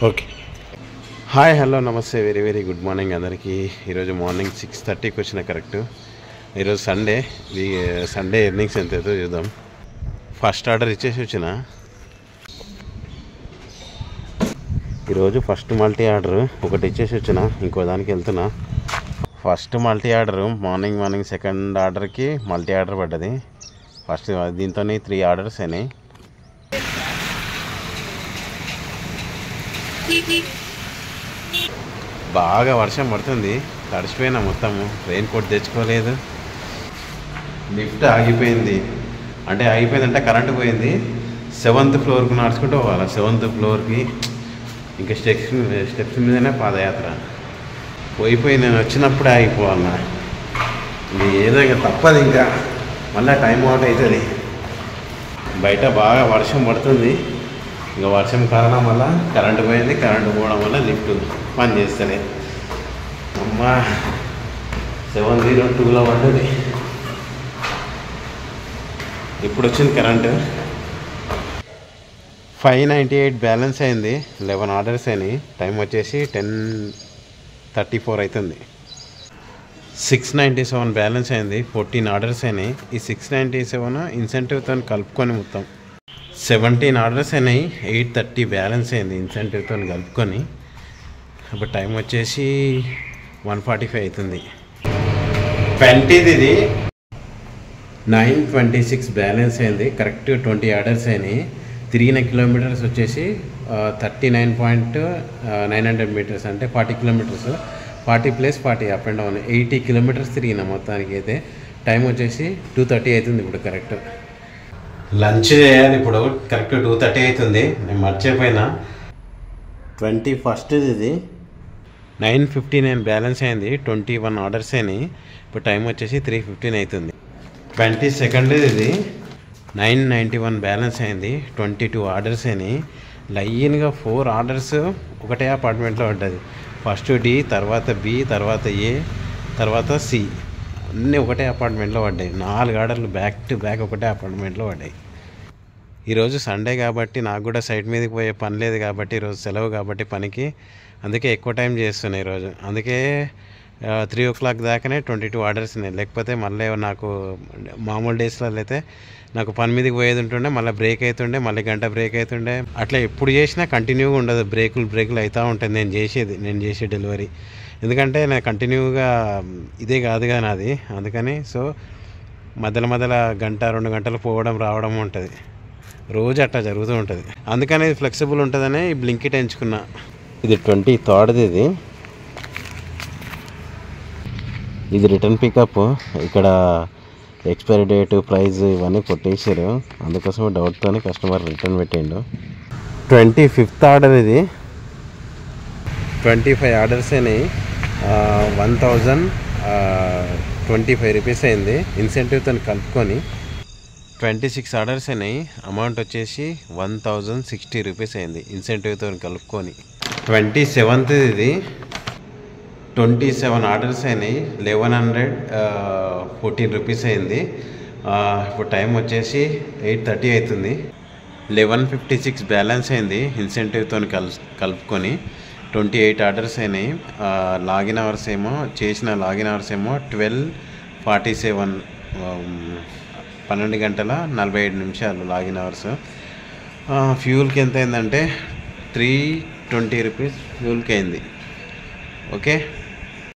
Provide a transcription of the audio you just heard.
Okay. Hi, hello, నమస్తే, very very good morning అందరికీ. ఈరోజు మార్నింగ్ 6:30కి వచ్చిన కరెక్ట్. ఈరోజు సండే ఎర్నింగ్స్ ఎంత అవుతుందో చూద్దాం. ఫస్ట్ ఆర్డర్ ఇచ్చేసి వచ్చిన. ఈరోజు ఫస్ట్ మల్టీ ఆర్డర్ ఒకటి ఇచ్చేసి వచ్చిన, ఇంకో దానికి వెళ్తున్నా. First multi order morning second ఆర్డర్కి మల్టీ ఆర్డర్ పడ్డది. ఫస్ట్ దీంతో 3 ఆర్డర్స్ అయినాయి. బాగా వర్షం పడుతుంది, తడిసిపోయినా మొత్తము. రెయిన్ కోట్ తెచ్చుకోలేదు. లిఫ్ట్ ఆగిపోయింది. ఆగిపోయిందంటే కరెంటు పోయింది. 7th ఫ్లోర్కి నడుచుకుంటూ పోవాలి. 7th ఫ్లోర్కి ఇంకా స్టెప్స్ మీదనే పాదయాత్ర. పోయిపోయి నేను వచ్చినప్పుడే ఆగిపోవాలన్నా. ఇది ఏదో ఇంకా తప్పదు, ఇంకా మళ్ళీ టైం అవుట్ అవుతుంది. బయట బాగా వర్షం పడుతుంది. ఇంకా వర్షం కారణం వల్ల కరెంటు పోయింది. కరెంటు పోవడం వల్ల లిఫ్ట్ పని చేస్తలే. అమ్మా, 7:02లో పడ్డది. ఇప్పుడు వచ్చింది కరెంటు. 598 బ్యాలెన్స్ అయింది. 11 ఆర్డర్స్ అయినాయి. టైం వచ్చేసి 10:34 అవుతుంది. 697 బ్యాలెన్స్ అయింది. 14 ఆర్డర్స్ అయినాయి. ఈ 697 ఇన్సెంటివ్తో కలుపుకొని మొత్తం 17 ఆర్డర్స్ అయినాయి. 830 బ్యాలెన్స్ అయింది ఇన్సెంటివ్తో కలుపుకొని. ఇప్పుడు టైం వచ్చేసి 1:45 అవుతుంది. 20ది ఇది 926 బ్యాలెన్స్ అయింది. కరెక్ట్ 20 ఆర్డర్స్ అయినాయి. తిరిగిన కిలోమీటర్స్ వచ్చేసి 39.900 మీటర్స్, అంటే 40 kilometres. 40 + 40 up and down 80 kilometres తిరిగిన మొత్తానికి. అయితే టైం వచ్చేసి 2:30 అవుతుంది ఇప్పుడు కరెక్ట్. లంచ్ చేయాలి ఇప్పుడు. కరెక్ట్ 2:30 అవుతుంది. నేను మర్చిపోయినా. 21st ఇది 959 బ్యాలెన్స్ అయింది. 21 ఆర్డర్స్ అయినాయి. ఇప్పుడు టైం వచ్చేసి 3:15 అవుతుంది. 22nd ఇది 991 బ్యాలెన్స్ అయింది. 22 ఆర్డర్స్ అయినాయి. లైన్గా 4 ఆర్డర్స్ ఒకటే అపార్ట్మెంట్లో పడ్డది. ఫస్ట్ డి, తర్వాత బి, తర్వాత ఏ, తర్వాత సి, అన్నీ ఒకటే అపార్ట్మెంట్లో పడ్డాయి. 4 ఆర్డర్లు బ్యాక్ టు బ్యాక్ ఒకటే అపార్ట్మెంట్లో పడ్డాయి. ఈరోజు సండే కాబట్టి నాకు కూడా సైట్ మీదకి పోయే పని లేదు కాబట్టి, ఈరోజు సెలవు కాబట్టి పనికి, అందుకే ఎక్కువ టైం చేస్తున్నాయి ఈరోజు. అందుకే 3 o'clock దాకానే 22 ఆర్డర్స్ ఉన్నాయి. లేకపోతే మళ్ళీ నాకు మామూలు డేస్లో అయితే నాకు పని మీదకి పోయేది ఉంటుండే, మళ్ళీ బ్రేక్ అవుతుండే, మళ్ళీ గంట బ్రేక్ అవుతుండే. అట్లా ఎప్పుడు చేసినా కంటిన్యూగా ఉండదు. బ్రేకులు అవుతూ ఉంటుంది నేను చేసే డెలివరీ. ఎందుకంటే నేను కంటిన్యూగా ఇదే కాదుగా నాది. అందుకని మధ్యలో గంట 2 గంటలు పోవడం రావడం ఉంటుంది. రోజు అట్లా జరుగుతూ ఉంటుంది. అందుకని ఇది ఫ్లెక్సిబుల్ ఉంటుందని ఈ బ్లింకిట్ ఎంచుకున్నా. ఇది 23rd ఇది రిటర్న్ పికప్. ఇక్కడ ఎక్స్పైరీ డేట్, ప్రైస్ ఇవన్నీ కొట్టేసారు. అందుకోసం డౌట్తో కస్టమర్ రిటర్న్ పెట్టిండు. 25th ఆర్డర్ ఇది 25 ఆర్డర్స్ అయినాయి. 1025 రూపీస్ అయింది ఇన్సెంటివ్తో కలుపుకొని. 26 ఆర్డర్స్ అయినాయి. అమౌంట్ వచ్చేసి 1060 రూపీస్ అయింది ఇన్సెంటివ్తో కలుపుకొని. 27th ఇది 27 ఆర్డర్స్ అయినాయి. 1114 రూపీస్ అయింది. ఇప్పుడు టైం వచ్చేసి 8:30 అవుతుంది. 1156 బ్యాలెన్స్ అయింది ఇన్సెంటివ్తో కలుపుకొని. 28 ఆర్డర్స్ అయినాయి. లాగిన్ అవర్స్ ఏమో 12:47, 12 గంటల 45 నిమిషాలు లాగిన్ అవర్స్. ఫ్యూల్కి ఎంత అయిందంటే 320 రూపీస్ ఫ్యూల్కి అయింది. ఓకే.